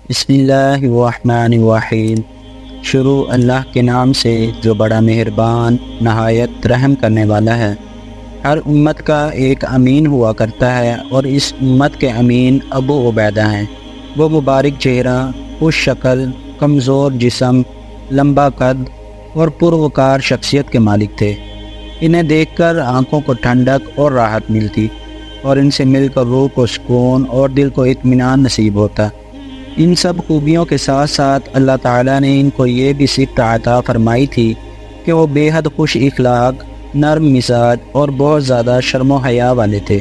بسم اللہ الرحمن الرحیم۔ شروع اللہ کے نام سے جو بڑا مہربان نہایت رحم کرنے والا ہے۔ ہر امت کا ایک امین ہوا کرتا ہے اور اس امت کے امین ابو عبیدہ ہیں۔ وہ مبارک چہرہ، خوش شکل، کمزور جسم، لمبا قد اور پروقار شخصیت کے مالک تھے۔ انہیں دیکھ کر آنکھوں کو ٹھنڈک اور راحت ملتی اور ان سے مل کر روح کو سکون اور دل کو اطمینان نصیب ہوتا۔ ان سب خوبیوں کے ساتھ ساتھ اللہ تعالیٰ نے ان کو یہ بھی صفت عطا فرمائی تھی کہ وہ بے حد خوش اخلاق، نرم مزاج اور بہت زیادہ شرم و حیا والے تھے۔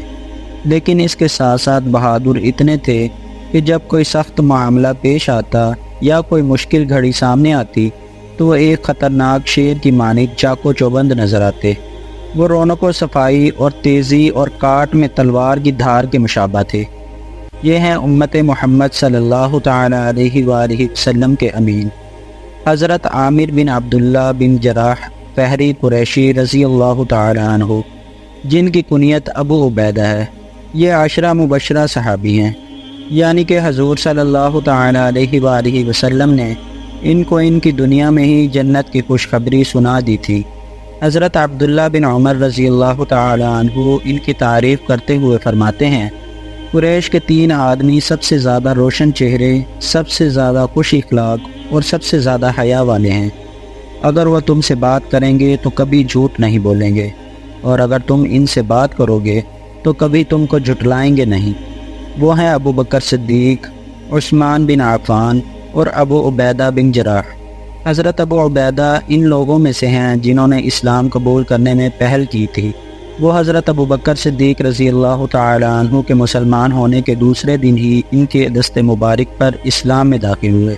لیکن اس کے ساتھ ساتھ بہادر اتنے تھے کہ جب کوئی سخت معاملہ پیش آتا یا کوئی مشکل گھڑی سامنے آتی تو وہ ایک خطرناک شیر کی مانند چاق و چوبند نظر آتے۔ وہ رونق و صفائی اور تیزی اور کاٹ میں تلوار کی دھار کے مشابہ تھے۔ یہ ہیں امت محمد صلی اللہ تعالیٰ علیہ وآلہ وسلم کے امین، حضرت عامر بن عبداللہ بن جراح فہری قریشی رضی اللہ تعالیٰ عنہ، جن کی کنیت ابو عبیدہ ہے۔ یہ عشرہ مبشرہ صحابی ہیں، یعنی کہ حضور صلی اللہ تعالیٰ علیہ وآلہ وسلم نے ان کو ان کی دنیا میں ہی جنت کی خوشخبری سنا دی تھی۔ حضرت عبداللہ بن عمر رضی اللہ تعالیٰ عنہ ان کی تعریف کرتے ہوئے فرماتے ہیں، قریش کے 3 آدمی سب سے زیادہ روشن چہرے، سب سے زیادہ خوش اخلاق اور سب سے زیادہ حیا والے ہیں۔ اگر وہ تم سے بات کریں گے تو کبھی جھوٹ نہیں بولیں گے، اور اگر تم ان سے بات کرو گے تو کبھی تم کو جھٹلائیں گے نہیں۔ وہ ہیں ابو بکر صدیق، عثمان بن عفان اور ابو عبیدہ بن جراح۔ حضرت ابو عبیدہ ان لوگوں میں سے ہیں جنہوں نے اسلام قبول کرنے میں پہل کی تھی۔ وہ حضرت ابو بکر صدیق رضی اللہ تعالیٰ عنہ کے مسلمان ہونے کے دوسرے دن ہی ان کے دست مبارک پر اسلام میں داخل ہوئے۔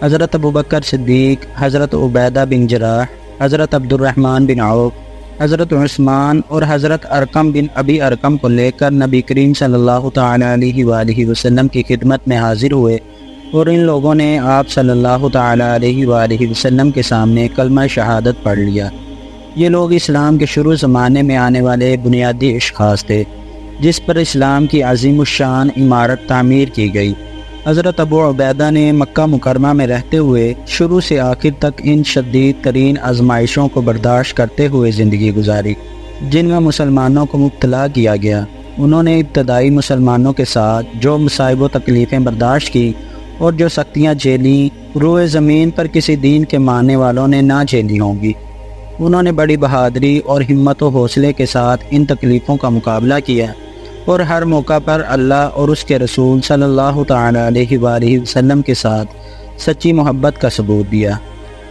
حضرت ابو بکر صدیق، حضرت عبیدہ بن جراح، حضرت عبد الرحمن بن عوف، حضرت عثمان اور حضرت ارقم بن ابی ارقم کو لے کر نبی کریم صلی اللہ تعالیٰ علیہ وآلہ وسلم کی خدمت میں حاضر ہوئے، اور ان لوگوں نے آپ صلی اللہ تعالیٰ علیہ وآلہ وسلم کے سامنے کلمہ شہادت پڑھ لیا۔ یہ لوگ اسلام کے شروع زمانے میں آنے والے بنیادی اشخاص تھے جس پر اسلام کی عظیم الشان عمارت تعمیر کی گئی۔ حضرت ابو عبیدہ نے مکہ مکرمہ میں رہتے ہوئے شروع سے آخر تک ان شدید ترین آزمائشوں کو برداشت کرتے ہوئے زندگی گزاری جن میں مسلمانوں کو مبتلا کیا گیا۔ انہوں نے ابتدائی مسلمانوں کے ساتھ جو مصائب و تکلیفیں برداشت کی اور جو سختیاں جھیلیں، روئے زمین پر کسی دین کے ماننے والوں نے نہ جھیلی ہوں گی۔ انہوں نے بڑی بہادری اور ہمت و حوصلے کے ساتھ ان تکلیفوں کا مقابلہ کیا اور ہر موقع پر اللہ اور اس کے رسول صلی اللہ تعالیٰ علیہ وآلہ وسلم کے ساتھ سچی محبت کا ثبوت دیا۔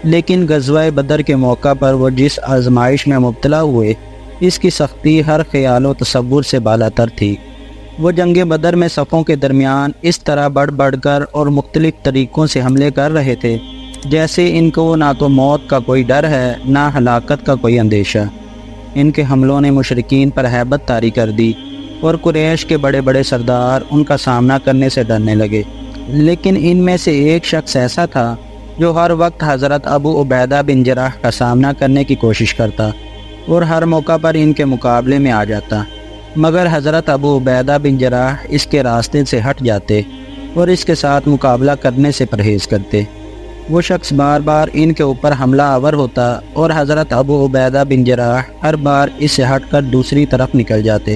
لیکن غزوہ بدر کے موقع پر وہ جس آزمائش میں مبتلا ہوئے، اس کی سختی ہر خیال و تصور سے بالاتر تھی۔ وہ جنگ بدر میں صفوں کے درمیان اس طرح بڑھ بڑھ کر اور مختلف طریقوں سے حملے کر رہے تھے جیسے ان کو نہ تو موت کا کوئی ڈر ہے نہ ہلاکت کا کوئی اندیشہ۔ ان کے حملوں نے مشرکین پر ہیبت طاری کر دی اور قریش کے بڑے بڑے سردار ان کا سامنا کرنے سے ڈرنے لگے۔ لیکن ان میں سے ایک شخص ایسا تھا جو ہر وقت حضرت ابو عبیدہ بن جراح کا سامنا کرنے کی کوشش کرتا اور ہر موقع پر ان کے مقابلے میں آ جاتا، مگر حضرت ابو عبیدہ بن جراح اس کے راستے سے ہٹ جاتے اور اس کے ساتھ مقابلہ کرنے سے پرہیز کرتے۔ وہ شخص بار بار ان کے اوپر حملہ آور ہوتا اور حضرت ابو عبیدہ بن جراح ہر بار اس سے ہٹ کر دوسری طرف نکل جاتے۔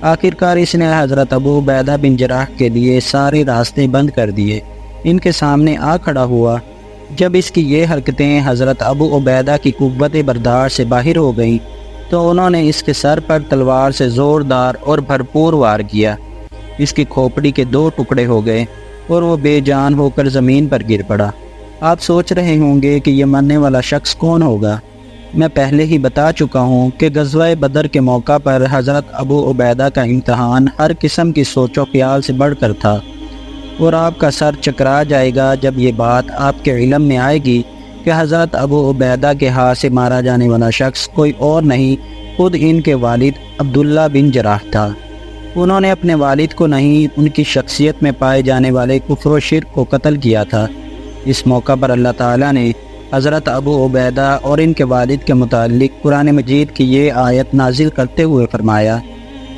آخرکار اس نے حضرت ابو عبیدہ بن جراح کے لیے سارے راستے بند کر دیے، ان کے سامنے آ کھڑا ہوا۔ جب اس کی یہ حرکتیں حضرت ابو عبیدہ کی قوت برداشت سے باہر ہو گئیں تو انہوں نے اس کے سر پر تلوار سے زوردار اور بھرپور وار کیا۔ اس کی کھوپڑی کے 2 ٹکڑے ہو گئے اور وہ بے جان ہو کر زمین پر گر پڑا۔ آپ سوچ رہے ہوں گے کہ یہ مرنے والا شخص کون ہوگا؟ میں پہلے ہی بتا چکا ہوں کہ غزوہ بدر کے موقع پر حضرت ابو عبیدہ کا امتحان ہر قسم کی سوچ و خیال سے بڑھ کر تھا، اور آپ کا سر چکرا جائے گا جب یہ بات آپ کے علم میں آئے گی کہ حضرت ابو عبیدہ کے ہاتھ سے مارا جانے والا شخص کوئی اور نہیں، خود ان کے والد عبداللہ بن جراح تھا۔ انہوں نے اپنے والد کو نہیں، ان کی شخصیت میں پائے جانے والے کفر و شرک کو قتل کیا تھا۔ اس موقع پر اللہ تعالیٰ نے حضرت ابو عبیدہ اور ان کے والد کے متعلق قرآن مجید کی یہ آیت نازل کرتے ہوئے فرمایا،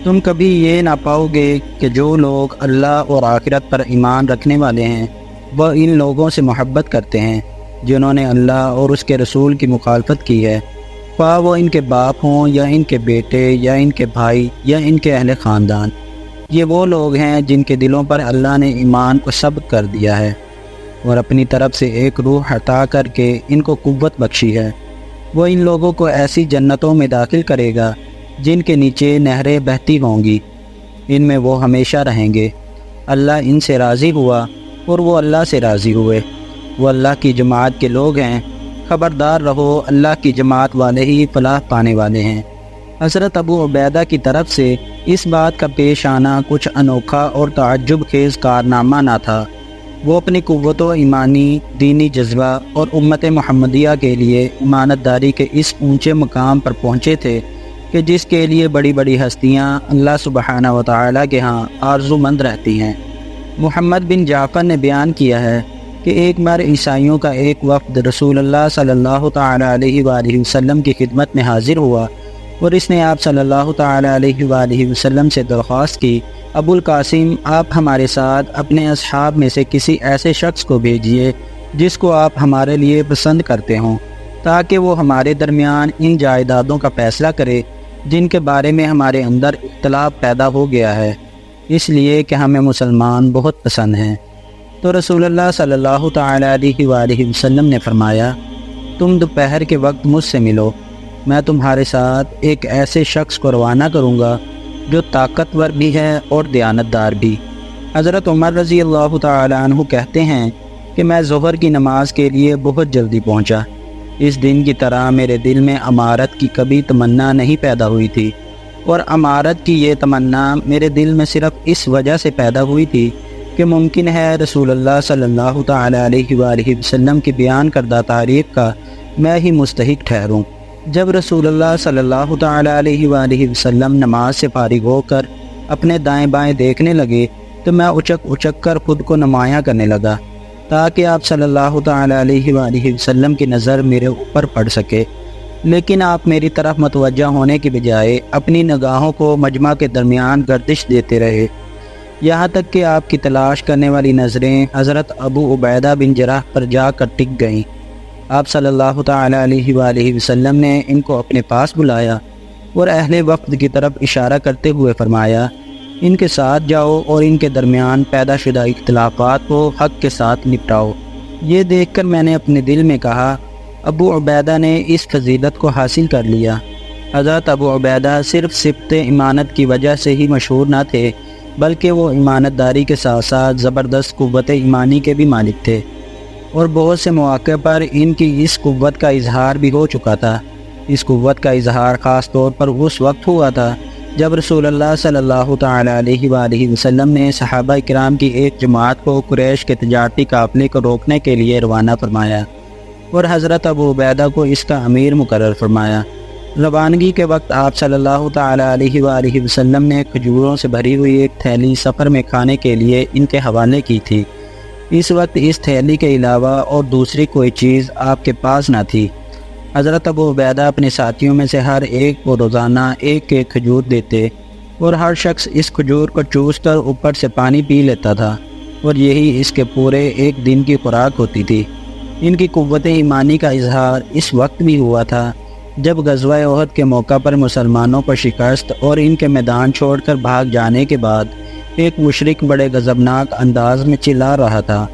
تم کبھی یہ نہ پاؤ گے کہ جو لوگ اللہ اور آخرت پر ایمان رکھنے والے ہیں وہ ان لوگوں سے محبت کرتے ہیں جنہوں نے اللہ اور اس کے رسول کی مخالفت کی ہے، خواہ وہ ان کے باپ ہوں یا ان کے بیٹے یا ان کے بھائی یا ان کے اہل خاندان۔ یہ وہ لوگ ہیں جن کے دلوں پر اللہ نے ایمان کو ثبت کر دیا ہے اور اپنی طرف سے ایک روح عطا کر کے ان کو قوت بخشی ہے۔ وہ ان لوگوں کو ایسی جنتوں میں داخل کرے گا جن کے نیچے نہریں بہتی ہوں گی، ان میں وہ ہمیشہ رہیں گے۔ اللہ ان سے راضی ہوا اور وہ اللہ سے راضی ہوئے۔ وہ اللہ کی جماعت کے لوگ ہیں، خبردار رہو، اللہ کی جماعت والے ہی فلاح پانے والے ہیں۔ حضرت ابو عبیدہ کی طرف سے اس بات کا پیش آنا کچھ انوکھا اور تعجب خیز کارنامہ نہ تھا۔ وہ اپنی قوت و ایمانی، دینی جذبہ اور امت محمدیہ کے لیے امانت داری کے اس اونچے مقام پر پہنچے تھے کہ جس کے لیے بڑی بڑی ہستیاں اللہ سبحانہ و تعالیٰ کے ہاں آرزو مند رہتی ہیں۔ محمد بن جعفر نے بیان کیا ہے کہ ایک بار عیسائیوں کا ایک وفد رسول اللہ صلی اللہ تعالیٰ علیہ وآلہ وسلم کی خدمت میں حاضر ہوا اور اس نے آپ صلی اللہ تعالیٰ علیہ وآلہ وسلم سے درخواست کی، ابو القاسم، آپ ہمارے ساتھ اپنے اصحاب میں سے کسی ایسے شخص کو بھیجیے جس کو آپ ہمارے لیے پسند کرتے ہوں، تاکہ وہ ہمارے درمیان ان جائیدادوں کا فیصلہ کرے جن کے بارے میں ہمارے اندر اختلاف پیدا ہو گیا ہے، اس لیے کہ ہمیں مسلمان بہت پسند ہیں۔ تو رسول اللہ صلی اللہ تعالیٰ علیہ وآلہ وسلم نے فرمایا، تم دوپہر کے وقت مجھ سے ملو، میں تمہارے ساتھ ایک ایسے شخص کو روانہ کروں گا جو طاقتور بھی ہے اور دیانتدار بھی۔ حضرت عمر رضی اللہ تعالیٰ عنہ کہتے ہیں کہ میں ظہر کی نماز کے لیے بہت جلدی پہنچا۔ اس دن کی طرح میرے دل میں امارت کی کبھی تمنا نہیں پیدا ہوئی تھی، اور امارت کی یہ تمنا میرے دل میں صرف اس وجہ سے پیدا ہوئی تھی کہ ممکن ہے رسول اللہ صلی اللہ تعالیٰ علیہ وآلہ وسلم کی بیان کردہ تعریف کا میں ہی مستحق ٹھہروں۔ جب رسول اللہ صلی اللہ تعالیٰ علیہ وآلہ وسلم نماز سے فارغ ہو کر اپنے دائیں بائیں دیکھنے لگے تو میں اچک اچک کر خود کو نمایاں کرنے لگا تاکہ آپ صلی اللہ تعالیٰ علیہ وآلہ وسلم کی نظر میرے اوپر پڑ سکے، لیکن آپ میری طرف متوجہ ہونے کی بجائے اپنی نگاہوں کو مجمع کے درمیان گردش دیتے رہے، یہاں تک کہ آپ کی تلاش کرنے والی نظریں حضرت ابو عبیدہ بن جراح پر جا کر ٹک گئیں۔ آپ صلی اللہ تعالیٰ علیہ وآلہ وسلم نے ان کو اپنے پاس بلایا اور اہل وفد کی طرف اشارہ کرتے ہوئے فرمایا، ان کے ساتھ جاؤ اور ان کے درمیان پیدا شدہ اختلافات کو حق کے ساتھ نپٹاؤ۔ یہ دیکھ کر میں نے اپنے دل میں کہا، ابو عبیدہ نے اس فضیلت کو حاصل کر لیا۔ حضرت ابو عبیدہ صرف صفت ایمانت کی وجہ سے ہی مشہور نہ تھے، بلکہ وہ ایمانت داری کے ساتھ ساتھ زبردست قوت ایمانی کے بھی مالک تھے، اور بہت سے مواقع پر ان کی اس قوت کا اظہار بھی ہو چکا تھا۔ اس قوت کا اظہار خاص طور پر اس وقت ہوا تھا جب رسول اللہ صلی اللہ تعالیٰ علیہ وآلہ وسلم نے صحابہ کرام کی ایک جماعت کو قریش کے تجارتی قافلے کو روکنے کے لیے روانہ فرمایا اور حضرت ابو عبیدہ کو اس کا امیر مقرر فرمایا۔ روانگی کے وقت آپ صلی اللہ تعالیٰ علیہ وآلہ وسلم نے کھجوروں سے بھری ہوئی ایک تھیلی سفر میں کھانے کے لیے ان کے حوالے کی تھی۔ اس وقت اس تھیلی کے علاوہ اور دوسری کوئی چیز آپ کے پاس نہ تھی۔ حضرت ابو عبیدہ اپنے ساتھیوں میں سے ہر ایک کو روزانہ ایک ایک کھجور دیتے اور ہر شخص اس کھجور کو چوس کر اوپر سے پانی پی لیتا تھا، اور یہی اس کے پورے ایک دن کی خوراک ہوتی تھی۔ ان کی قوت ایمانی کا اظہار اس وقت بھی ہوا تھا جب غزوہ احد کے موقع پر مسلمانوں پر شکست اور ان کے میدان چھوڑ کر بھاگ جانے کے بعد ایک مشرک بڑے غضبناک انداز میں چلا رہا تھا،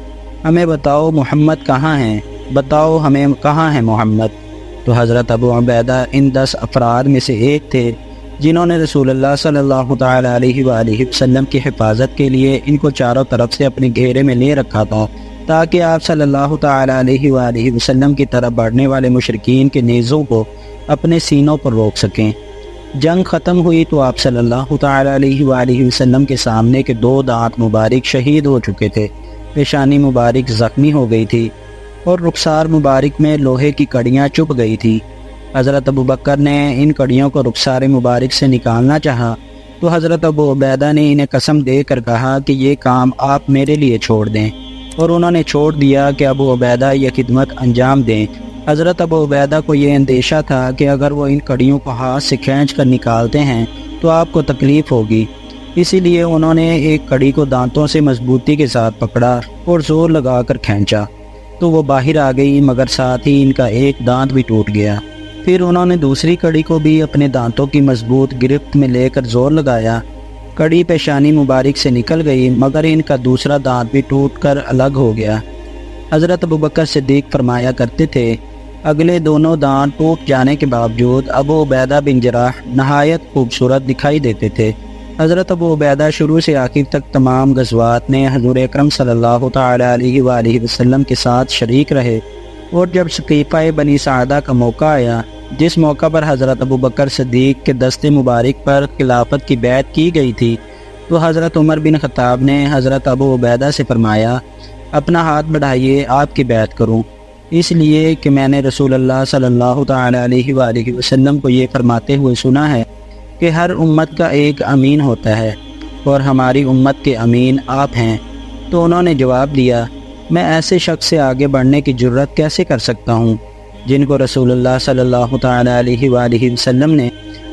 ہمیں بتاؤ محمد کہاں ہیں، بتاؤ ہمیں کہاں ہے محمد۔ تو حضرت ابو عبیدہ ان 10 افراد میں سے ایک تھے جنہوں نے رسول اللہ صلی اللہ تعالیٰ علیہ وآلہ وسلم کی حفاظت کے لیے ان کو چاروں طرف سے اپنے گھیرے میں لے رکھا تھا تاکہ آپ صلی اللہ تعالیٰ علیہ وآلہ وسلم کی طرف بڑھنے والے مشرکین کے نیزوں کو اپنے سینوں پر روک سکیں۔ جنگ ختم ہوئی تو آپ صلی اللہ تعالیٰ علیہ وآلہ وسلم کے سامنے کے 2 دانت مبارک شہید ہو چکے تھے، پیشانی مبارک زخمی ہو گئی تھی اور رخسار مبارک میں لوہے کی کڑیاں چپ گئی تھی۔ حضرت ابو بکر نے ان کڑیوں کو رخسار مبارک سے نکالنا چاہا تو حضرت ابو عبیدہ نے انہیں قسم دے کر کہا کہ یہ کام آپ میرے لیے چھوڑ دیں، اور انہوں نے چھوڑ دیا کہ ابو عبیدہ یہ خدمت انجام دیں۔ حضرت ابو عبیدہ کو یہ اندیشہ تھا کہ اگر وہ ان کڑیوں کو ہاتھ سے کھینچ کر نکالتے ہیں تو آپ کو تکلیف ہوگی، اسی لیے انہوں نے ایک کڑی کو دانتوں سے مضبوطی کے ساتھ پکڑا اور زور لگا کر کھینچا تو وہ باہر آ گئی، مگر ساتھ ہی ان کا ایک دانت بھی ٹوٹ گیا۔ پھر انہوں نے دوسری کڑی کو بھی اپنے دانتوں کی مضبوط گرفت میں لے کر زور لگایا، کڑی پیشانی مبارک سے نکل گئی، مگر ان کا دوسرا دانت بھی ٹوٹ کر الگ ہو گیا۔ حضرت ابوبکر صدیق فرمایا کرتے تھے، اگلے دونوں دانت ٹوٹ جانے کے باوجود ابو عبیدہ بن جراح نہایت خوبصورت دکھائی دیتے تھے۔ حضرت ابو عبیدہ شروع سے آخر تک تمام غزوات میں حضور اکرم صلی اللہ تعالی علیہ وآلہ وسلم کے ساتھ شریک رہے، اور جب سقیفہ بنی ساعدہ کا موقع آیا، جس موقع پر حضرت ابوبکر صدیق کے دست مبارک پر خلافت کی بیعت کی گئی تھی، تو حضرت عمر بن خطاب نے حضرت ابو عبیدہ سے فرمایا، اپنا ہاتھ بڑھائیے، آپ کی بیعت کروں، اس لیے کہ میں نے رسول اللہ صلی اللہ تعالی علیہ وآلہ وسلم کو یہ فرماتے ہوئے سنا ہے کہ ہر امت کا ایک امین ہوتا ہے، اور ہماری امت کے امین آپ ہیں۔ تو انہوں نے جواب دیا، میں ایسے شخص سے آگے بڑھنے کی جرت کیسے کر سکتا ہوں جن کو رسول اللہ صلی اللہ تعالی علیہ وآلہ وسلم نے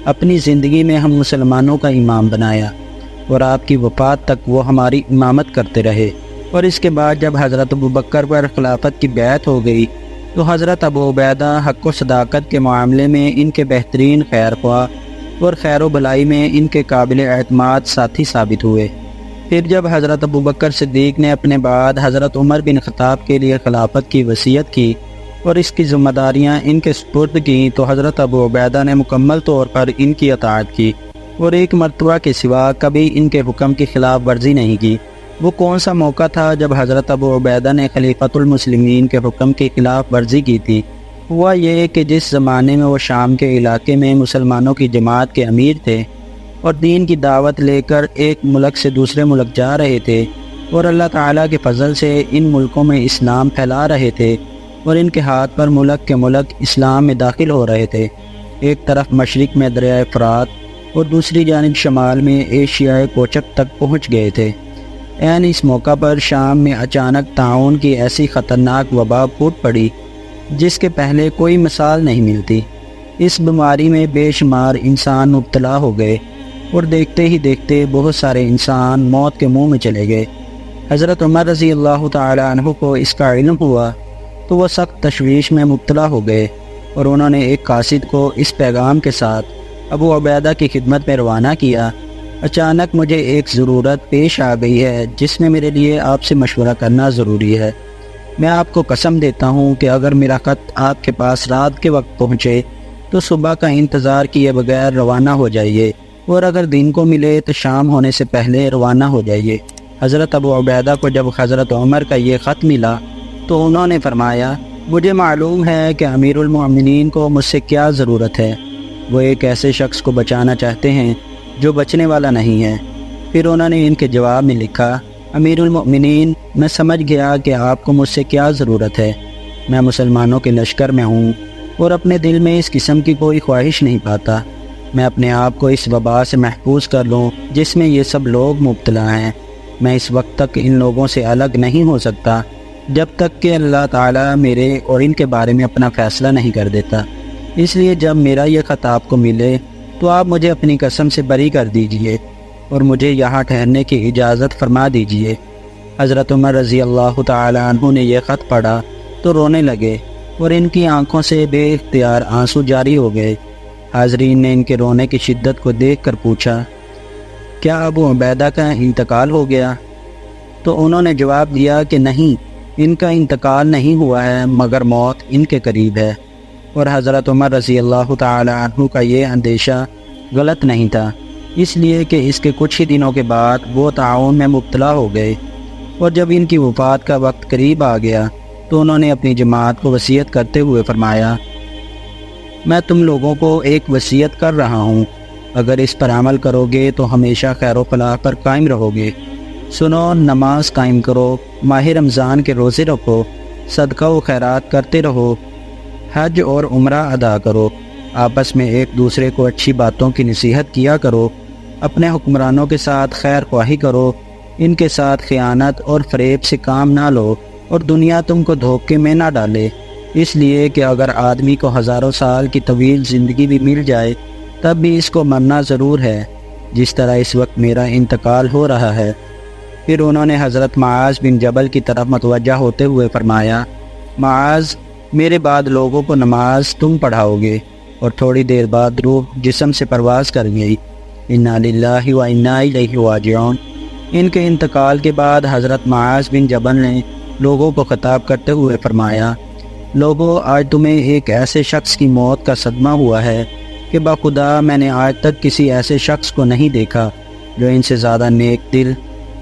اپنی زندگی میں ہم مسلمانوں کا امام بنایا، اور آپ کی وفات تک وہ ہماری امامت کرتے رہے۔ اور اس کے بعد جب حضرت ابوبکر پر خلافت کی بیعت ہو گئی تو حضرت ابو عبیدہ حق و صداقت کے معاملے میں ان کے بہترین خیر خواہ اور خیر و بھلائی میں ان کے قابل اعتماد ساتھی ثابت ہوئے۔ پھر جب حضرت ابوبکر صدیق نے اپنے بعد حضرت عمر بن خطاب کے لیے خلافت کی وصیت کی اور اس کی ذمہ داریاں ان کے سپرد کیں، تو حضرت ابو عبیدہ نے مکمل طور پر ان کی اطاعت کی اور ایک مرتبہ کے سوا کبھی ان کے حکم کی خلاف ورزی نہیں کی۔ وہ کون سا موقع تھا جب حضرت ابو عبیدہ نے خلیفۃ المسلمین کے حکم کی خلاف ورزی کی تھی؟ ہوا یہ کہ جس زمانے میں وہ شام کے علاقے میں مسلمانوں کی جماعت کے امیر تھے اور دین کی دعوت لے کر ایک ملک سے دوسرے ملک جا رہے تھے، اور اللہ تعالیٰ کے فضل سے ان ملکوں میں اسلام پھیلا رہے تھے، اور ان کے ہاتھ پر ملک کے ملک اسلام میں داخل ہو رہے تھے، ایک طرف مشرق میں دریائے فرات اور دوسری جانب شمال میں ایشیائے کوچک تک پہنچ گئے تھے۔ اس موقع پر شام میں اچانک طاعون کی ایسی خطرناک وبا پھوٹ پڑی جس کے پہلے کوئی مثال نہیں ملتی۔ اس بیماری میں بے شمار انسان مبتلا ہو گئے، اور دیکھتے ہی دیکھتے بہت سارے انسان موت کے منہ میں چلے گئے۔ حضرت عمر رضی اللہ تعالی عنہ کو اس کا علم ہوا تو وہ سخت تشویش میں مبتلا ہو گئے، اور انہوں نے ایک قاصد کو اس پیغام کے ساتھ ابو عبیدہ کی خدمت میں روانہ کیا، اچانک مجھے ایک ضرورت پیش آ گئی ہے جس میں میرے لیے آپ سے مشورہ کرنا ضروری ہے۔ میں آپ کو قسم دیتا ہوں کہ اگر میرا خط آپ کے پاس رات کے وقت پہنچے تو صبح کا انتظار کیے بغیر روانہ ہو جائیے، اور اگر دن کو ملے تو شام ہونے سے پہلے روانہ ہو جائیے۔ حضرت ابو عبیدہ کو جب حضرت عمر کا یہ خط ملا تو انہوں نے فرمایا، مجھے معلوم ہے کہ امیر المؤمنین کو مجھ سے کیا ضرورت ہے، وہ ایک ایسے شخص کو بچانا چاہتے ہیں جو بچنے والا نہیں ہے۔ پھر انہوں نے ان کے جواب میں لکھا، امیر المؤمنین، میں سمجھ گیا کہ آپ کو مجھ سے کیا ضرورت ہے۔ میں مسلمانوں کے لشکر میں ہوں اور اپنے دل میں اس قسم کی کوئی خواہش نہیں پاتا۔ میں اپنے آپ کو اس وبا سے محفوظ کر لوں جس میں یہ سب لوگ مبتلا ہیں۔ میں اس وقت تک ان لوگوں سے الگ نہیں ہو سکتا جب تک کہ اللہ تعالیٰ میرے اور ان کے بارے میں اپنا فیصلہ نہیں کر دیتا۔ اس لیے جب میرا یہ خط آپ کو ملے تو آپ مجھے اپنی قسم سے بری کر دیجئے اور مجھے یہاں ٹھہرنے کی اجازت فرما دیجئے۔ حضرت عمر رضی اللہ تعالی عنہ نے یہ خط پڑھا تو رونے لگے، اور ان کی آنکھوں سے بے اختیار آنسو جاری ہو گئے۔ حاضرین نے ان کے رونے کی شدت کو دیکھ کر پوچھا، کیا ابو عبیدہ کا انتقال ہو گیا؟ تو انہوں نے جواب دیا کہ نہیں، ان کا انتقال نہیں ہوا ہے، مگر موت ان کے قریب ہے۔ اور حضرت عمر رضی اللہ تعالی عنہ کا یہ اندیشہ غلط نہیں تھا، اس لیے کہ اس کے کچھ ہی دنوں کے بعد وہ طاعون میں مبتلا ہو گئے، اور جب ان کی وفات کا وقت قریب آ گیا تو انہوں نے اپنی جماعت کو وصیت کرتے ہوئے فرمایا، میں تم لوگوں کو ایک وصیت کر رہا ہوں، اگر اس پر عمل کرو گے تو ہمیشہ خیر و فلاح پر قائم رہو گے۔ سنو، نماز قائم کرو، ماہ رمضان کے روزے رکھو، صدقہ و خیرات کرتے رہو، حج اور عمرہ ادا کرو، آپس میں ایک دوسرے کو اچھی باتوں کی نصیحت کیا کرو، اپنے حکمرانوں کے ساتھ خیر خواہی کرو، ان کے ساتھ خیانت اور فریب سے کام نہ لو، اور دنیا تم کو دھوکے میں نہ ڈالے، اس لیے کہ اگر آدمی کو ہزاروں سال کی طویل زندگی بھی مل جائے تب بھی اس کو مرنا ضرور ہے۔ جس طرح اس وقت میرا انتقال ہو رہا ہے۔ پھر انہوں نے حضرت معاذ بن جبل کی طرف متوجہ ہوتے ہوئے فرمایا، معاذ، میرے بعد لوگوں کو نماز تم پڑھاؤ گے۔ اور تھوڑی دیر بعد روح جسم سے پرواز کر گئی۔ انا للہ و انا الیہ راجعون۔ ان کے انتقال کے بعد حضرت معاذ بن جبل نے لوگوں کو خطاب کرتے ہوئے فرمایا، لوگو، آج تمہیں ایک ایسے شخص کی موت کا صدمہ ہوا ہے کہ بخدا میں نے آج تک کسی ایسے شخص کو نہیں دیکھا جو ان سے زیادہ نیک دل،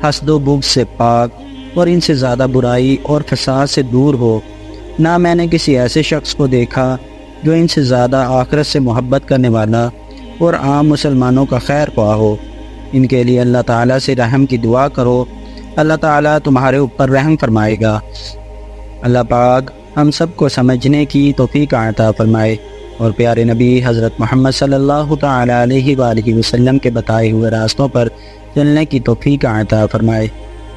حسد و بغض سے پاک اور ان سے زیادہ برائی اور فساد سے دور ہو۔ نہ میں نے کسی ایسے شخص کو دیکھا جو ان سے زیادہ آخرت سے محبت کرنے والا اور عام مسلمانوں کا خیر خواہ ہو۔ ان کے لیے اللہ تعالیٰ سے رحم کی دعا کرو، اللہ تعالیٰ تمہارے اوپر رحم فرمائے گا۔ اللہ پاک ہم سب کو سمجھنے کی توفیق عطا فرمائے اور پیارے نبی حضرت محمد صلی اللہ تعالیٰ علیہ وآلہ وسلم کے بتائے ہوئے راستوں پر چلنے کی توفیق عطا فرمائے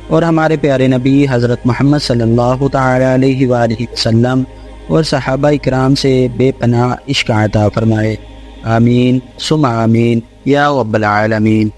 اور ہمارے پیارے نبی حضرت محمد صلی اللہ تعالیٰ علیہ وآلہ وسلم اور صحابہ اکرام سے بے پناہ عشق عطا فرمائے۔ آمین ثم آمین یا رب العالمین۔